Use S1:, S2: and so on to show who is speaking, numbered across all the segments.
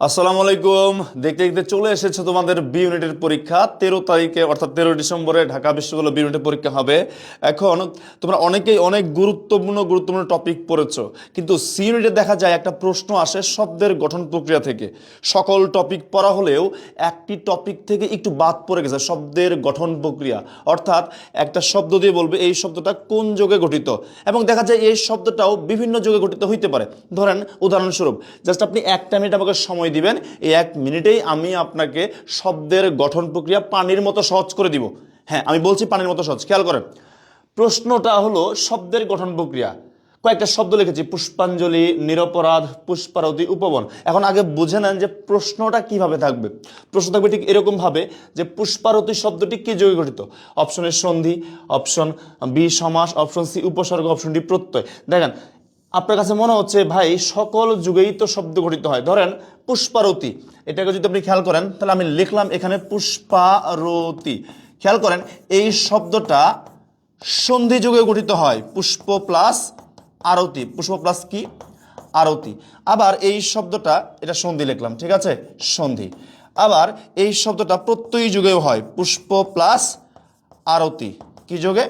S1: আসসালামু আলাইকুম। দেখতে দেখতে চলে এসেছে তোমাদের বি ইউনিটের পরীক্ষা 13 তারিখে, অর্থাৎ 13 ডিসেম্বরে ঢাকা বিশ্ববিদ্যালয় বি ইউনিটের পরীক্ষা হবে। এখন তোমরা অনেকেই অনেক গুরুত্বপূর্ণ টপিক পড়েছো, কিন্তু সি ইউনিটে দেখা যায় একটা প্রশ্ন আসে শব্দের গঠন প্রক্রিয়া থেকে। সকল টপিক পড়া হলেও একটি টপিক থেকে একটু বাদ পড়ে গেছে, শব্দের গঠন প্রক্রিয়া। অর্থাৎ একটা শব্দ দিয়ে বলবে এই শব্দটা কোন যোগে গঠিত, এবং দেখা যায় এই শব্দটাও বিভিন্ন যোগে গঠিত হইতে পারে। ধরেন উদাহরণস্বরূপ, জাস্ট আপনি একটা মিনিট আমাকে সময় দিবেন, এই 1 মিনিটেই আমি আপনাকে শব্দের গঠন প্রক্রিয়া পানির মতো সহজ করে দিব। হ্যাঁ, আমি বলছি পানির মতো সহজ। খেয়াল করেন, প্রশ্নটা হলো শব্দের গঠন প্রক্রিয়া। কয়েকটা শব্দ লিখেছি, পুষ্পাঞ্জলি, নিরপরাধ, পুষ্পারতি, উপবন। এখন আগে বুঝে নেন যে প্রশ্নটা কিভাবে থাকবে। প্রশ্ন থাকবে ঠিক এরকম ভাবে যে পুষ্পারতি শব্দটি কি যোগে গঠিত। অপশন এ সন্ধি, অপশন বি সমাস, অপশন সি উপসর্গ, অপশন ডি প্রত্যয়। দেখেন, আপনার কাছে মনে হচ্ছে ভাই সকল যুগেই তো শব্দ গঠিত হয়। ধরেন পুষ্পারতি, এটাকে যদি আপনি খেয়াল করেন তাহলে আমি লিখলাম এখানে পুষ্পারতি। খেয়াল করেন এই শব্দটা সন্ধি যুগে গঠিত হয়, পুষ্প প্লাস আরতি। পুষ্প প্লাস কি? আরতি। আবার এই শব্দটা, এটা সন্ধি লিখলাম, ঠিক আছে, সন্ধি। আবার এই শব্দটা প্রত্যয়ী যুগেও হয়, পুষ্প প্লাস আরতি। কি যুগে?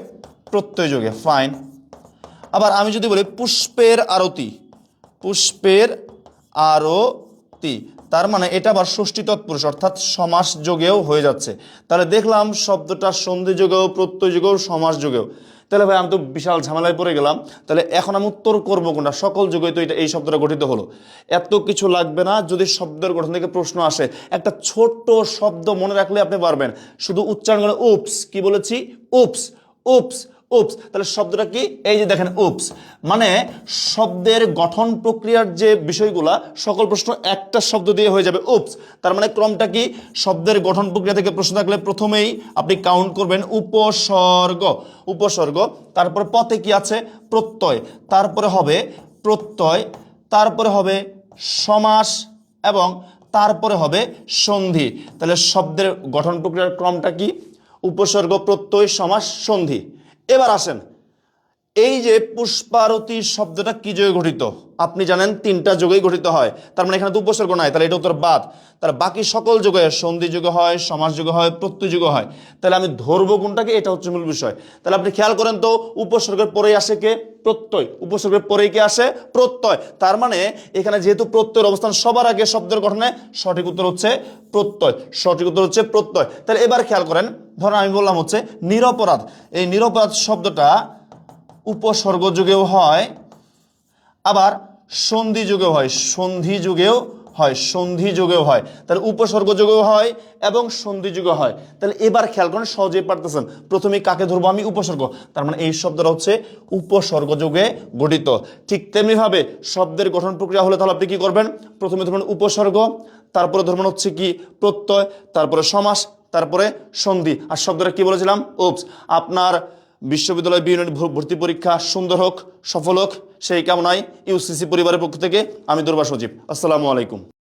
S1: প্রত্যয় যুগে। ফাইন। আবার আমি যদি বলি পুষ্পের আরতি, পুষ্পের আরতি, তার মানে এটা আবার ষষ্ঠী তৎপুরুষ অর্থাৎ সমাস যোগেও হয়ে যাচ্ছে। তাহলে দেখলাম শব্দটা সন্ধি যোগেও, প্রত্যয় যোগেও, সমাস যোগেও। তাহলে ভাই আমি তো বিশাল ঝামেলায় পড়ে গেলাম। তাহলে এখন আমি উত্তর করবো কোনটা? সকল যুগে তো এটা এই শব্দটা গঠিত হলো। এত কিছু লাগবে না, যদি শব্দের গঠন থেকে প্রশ্ন আসে একটা ছোট্ট শব্দ মনে রাখলে আপনি পারবেন। শুধু উচ্চারণ করে উপস, কি বলেছি? উপস, উপস, উপস। তাহলে শব্দটা কি? এই যে দেখেন উপস, মানে শব্দের গঠন প্রক্রিয়ার যে বিষয়গুলা সকল প্রশ্ন একটা শব্দ দিয়ে হয়ে যাবে, উপস। তার মানে ক্রমটা কি? শব্দের গঠন প্রক্রিয়া থেকে প্রশ্ন থাকলে প্রথমেই আপনি কাউন্ট করবেন উপসর্গ, উপসর্গ। তারপর পথে কি আছে? প্রত্যয়। তারপরে হবে প্রত্যয়, তারপরে হবে সমাস, এবং তারপরে হবে সন্ধি। তাহলে শব্দের গঠন প্রক্রিয়ার ক্রমটা কি? উপসর্গ, প্রত্যয়, সমাস, সন্ধি। এবার আসেন, এই যে পুষ্পারতি শব্দটা কি যোগে গঠিত? আপনি জানেন 3টা যোগেই গঠিত হয়। তার মানে এখানে তো উপসর্গ নাই, তাহলে এটা উত্তর বাদ। তাহলে বাকি সকল যোগে, সন্ধি যোগে হয়, সমাস যোগে হয়, প্রত্যয় যোগে হয়। তাহলে আমি ধরবো কোনটাকে? এটা হচ্ছে মূল বিষয়। তাহলে আপনি খেয়াল করেন তো, উপসর্গের পরেই আসে কে? প্রত্যয়। উপসর্গের পরেই কে আসে? প্রত্যয়। তার মানে এখানে যেহেতু প্রত্যয়ের অবস্থান সবার আগে শব্দের গঠনে, সঠিক উত্তর হচ্ছে প্রত্যয়। সঠিক উত্তর হচ্ছে প্রত্যয়। তাহলে এবার খেয়াল করেন, ধরেন আমি বললাম হচ্ছে নিরপরাধ। এই নিরপরাধ শব্দটা উপসর্গ যুগেও হয়, আবার সন্ধি যুগেও হয়, সন্ধি যুগেও হয়, সন্ধি যুগেও হয়। তাহলে উপসর্গ যুগেও হয় এবং সন্ধি যুগে হয়। তাহলে এবার খেয়াল করেন, সহজেই পারতেছেন। প্রথমে কাকে ধরবো? আমি উপসর্গ। তার মানে এই শব্দটা হচ্ছে উপসর্গ যুগে গঠিত। ঠিক তেমনি ভাবে শব্দের গঠন প্রক্রিয়া হলে তাহলে আপনি কি করবেন? প্রথমে ধরবেন উপসর্গ, তারপরে ধরবেন হচ্ছে কি প্রত্যয়, তারপরে সমাস, তারপরে সন্ধি। আর শব্দটা কি বলেছিলাম? উপস। আপনার বিশ্ববিদ্যালয় বি ইউনিট ভর্তি পরীক্ষা সুন্দর হোক, সফল হোক, সেই কামনায় ইউসিসি পরিবারের পক্ষ থেকে আমি দুর্বা সজীব। আসসালামু আলাইকুম।